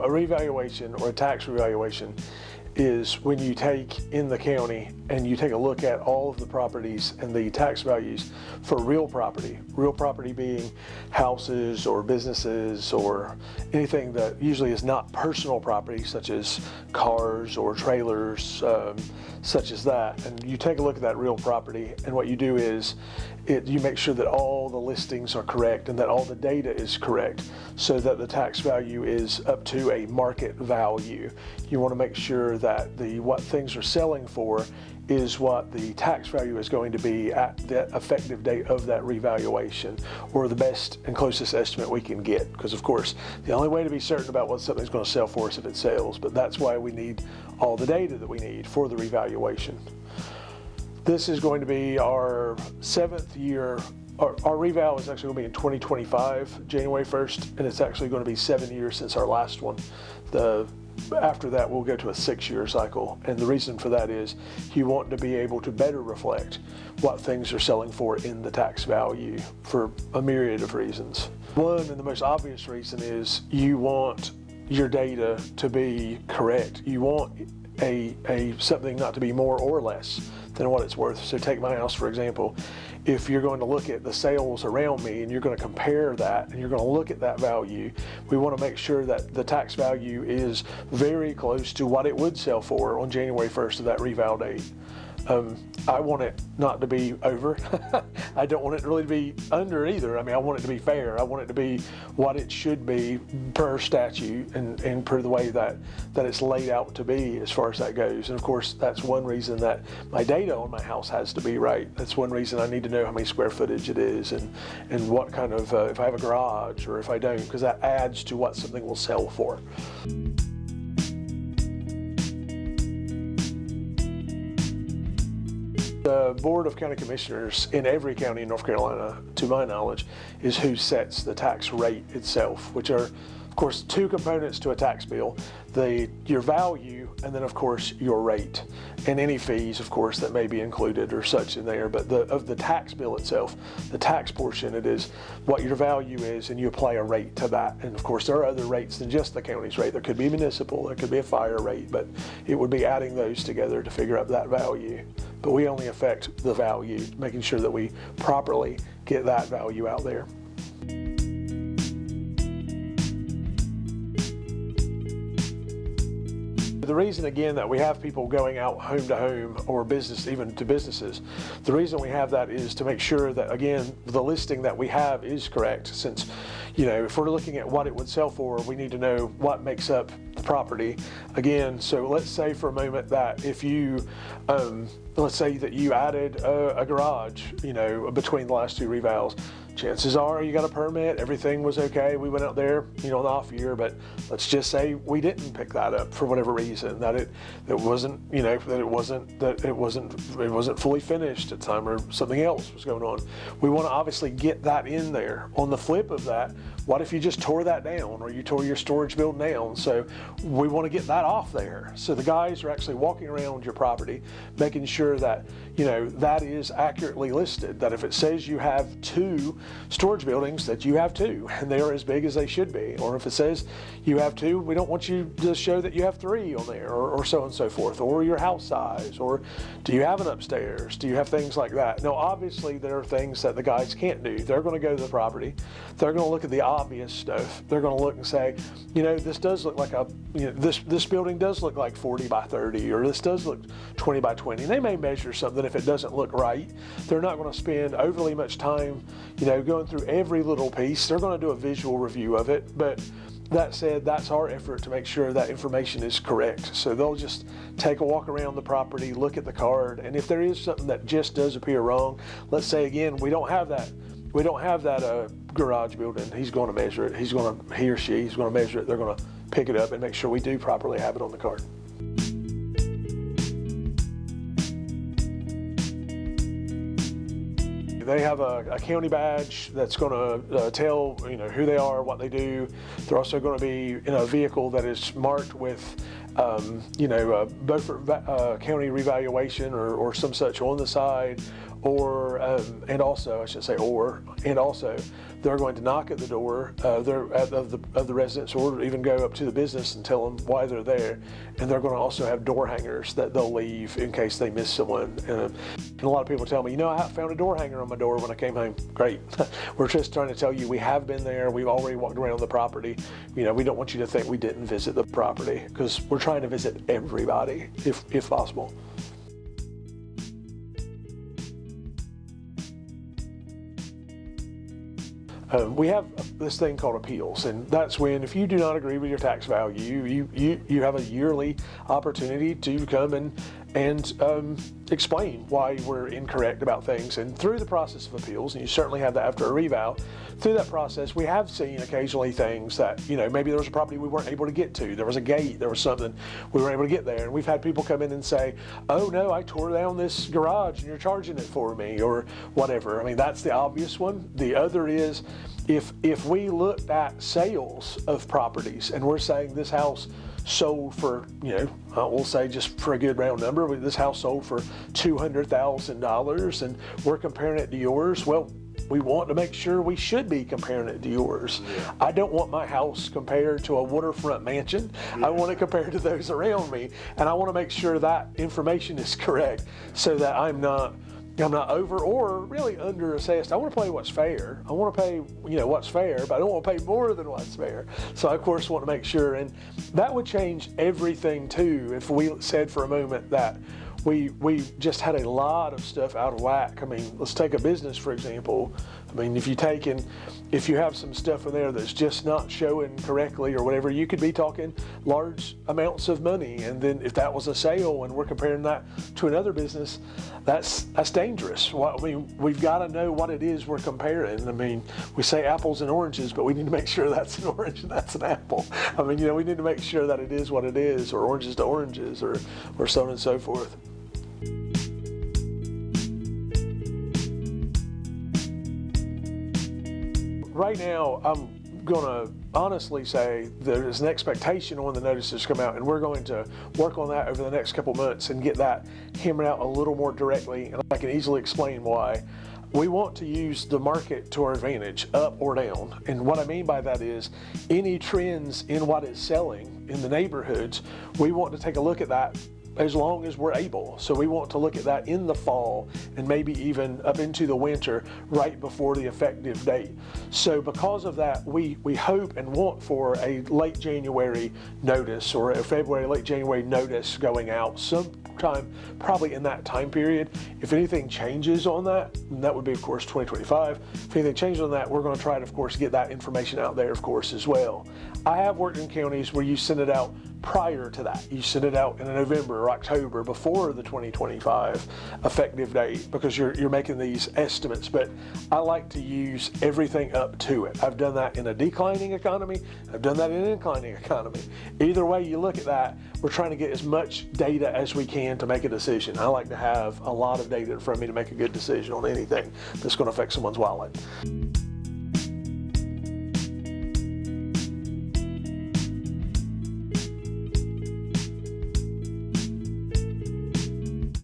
a revaluation or a tax revaluation is when you take in the county and you take a look at all of the properties and the tax values for real property being houses or businesses or anything that usually is not personal property, such as cars or trailers, such as that. And you take a look at that real property, and what you do is you make sure that all the listings are correct and that all the data is correct so that the tax value is up to a market value. You want to make sure that what things are selling for is what the tax value is going to be at the effective date of that revaluation, or the best and closest estimate we can get. Because of course, the only way to be certain about what something's going to sell for is if it sells, but that's why we need all the data that we need for the revaluation. This is going to be our 7th year. Our reval is actually going to be in 2025, January 1st, and it's actually going to be 7 years since our last one. After that, we'll go to a 6-year cycle, and the reason for that is you want to be able to better reflect what things are selling for in the tax value for a myriad of reasons. One, and the most obvious reason, is you want your data to be correct. You want something not to be more or less than what it's worth. So take my house, for example. If you're going to look at the sales around me and you're going to compare that and you're going to look at that value, we want to make sure that the tax value is very close to what it would sell for on January 1st of that reval date. I want it not to be over. I don't want it really to be under either. I mean, I want it to be fair. I want it to be what it should be per statute and per the way that it's laid out to be as far as that goes. And of course, that's one reason that my data on my house has to be right. That's one reason I need to know how many square footage it is and what kind of, if I have a garage or if I don't, because that adds to what something will sell for. The Board of County Commissioners in every county in North Carolina, to my knowledge, is who sets the tax rate itself, which are, of course, two components to a tax bill: your value, and then, of course, your rate, and any fees, of course, that may be included or such in there. But of the tax bill itself, the tax portion, it is what your value is, and you apply a rate to that. And of course, there are other rates than just the county's rate. There could be municipal, there could be a fire rate, but it would be adding those together to figure out that value. But we only affect the value, making sure that we properly get that value out there. The reason, again, that we have people going out home to home or business, even to businesses, the reason we have that is to make sure that, again, the listing that we have is correct. Since, if we're looking at what it would sell for, we need to know what makes up the property. Again, so let's say for a moment that if you, let's say that you added a garage, between the last two revals. Chances are you got a permit, everything was okay, we went out there, an off year, but let's just say we didn't pick that up for whatever reason, that it wasn't fully finished at the time, or something else was going on. We want to obviously get that in there. On the flip of that, what if you just tore that down, or you tore your storage building down? So we want to get that off there. So the guys are actually walking around your property, making sure that that is accurately listed, that if it says you have 2 storage buildings, that you have 2 and they are as big as they should be. Or if it says you have 2, we don't want you to show that you have 3 on there, or so on and so forth, or your house size, or do you have an upstairs, do you have things like that. Now obviously there are things that the guys can't do. They're going to go to the property, they're going to look at the obvious stuff, they're going to look and say, this does look like this building does look like 40 by 30, or this does look 20 by 20. They may measure something. If it doesn't look right, they're not going to spend overly much time going through every little piece. They're going to do a visual review of it, but that said, that's our effort to make sure that information is correct. So they'll just take a walk around the property, look at the card, and if there is something that just does appear wrong, let's say again we don't have that garage building, he's going to measure it, he's going to measure it, they're going to pick it up and make sure we do properly have it on the card. They have a county badge that's going to tell who they are, what they do. They're also going to be in a vehicle that is marked with Beaufort County Revaluation or some such on the side, and also they're going to knock at the door of the residence, or even go up to the business and tell them why they're there. And they're going to also have door hangers that they'll leave in case they miss someone. And a lot of people tell me, you know, I found a door hanger on my door when I came home. Great. We're just trying to tell you we have been there. We've already walked around the property. You know, we don't want you to think we didn't visit the property, because we're trying to visit everybody if possible. We have this thing called appeals, and that's when, if you do not agree with your tax value, you have a yearly opportunity to come and explain why we're incorrect about things. And through the process of appeals, and you certainly have that after a reval, through that process we have seen occasionally things that, you know, maybe there was a property we weren't able to get to, there was a gate, there was something we weren't able to get there, and we've had people come in and say, oh no, I tore down this garage and you're charging it for me, or whatever. I mean, that's the obvious one. The other is, if we looked at sales of properties and we're saying this house sold for, you know, we'll say, just for a good round number, this house sold for $200,000, and we're comparing it to yours, well, we want to make sure we should be comparing it to yours. Yeah. I don't want my house compared to a waterfront mansion. Yeah. I want it compared to those around me, and I want to make sure that information is correct, so that I'm not over or really under assessed. I want to pay what's fair. I want to pay, you know, what's fair, but I don't want to pay more than what's fair. So I, of course, want to make sure, and that would change everything too if we said for a moment that we just had a lot of stuff out of whack. I mean, let's take a business, for example. I mean, if you have some stuff in there that's just not showing correctly or whatever, you could be talking large amounts of money. And then if that was a sale and we're comparing that to another business, that's dangerous. Well, I mean, we've got to know what it is we're comparing. I mean, we say apples and oranges, but we need to make sure that's an orange and that's an apple. I mean, you know, we need to make sure that it is what it is, or oranges to oranges, or so on and so forth. Right now, I'm going to honestly say there's an expectation when the notices come out, and we're going to work on that over the next couple months and get that hammered out a little more directly, and I can easily explain why. We want to use the market to our advantage, up or down. And what I mean by that is any trends in what is selling in the neighborhoods, we want to take a look at that as long as we're able. So we want to look at that in the fall and maybe even up into the winter, right before the effective date. So because of that, we hope and want for a late January notice, or a February, late January notice going out sometime probably in that time period. If anything changes on that, and that would be, of course, 2025. If anything changes on that, we're going to try to, of course, get that information out there, of course, as well. I have worked in counties where you send it out prior to that. You send it out in November or October, before the 2025 effective date, because you're making these estimates. But I like to use everything up to it. I've done that in a declining economy. I've done that in an inclining economy. Either way you look at that, we're trying to get as much data as we can to make a decision. I like to have a lot of data in front of me to make a good decision on anything that's going to affect someone's wallet.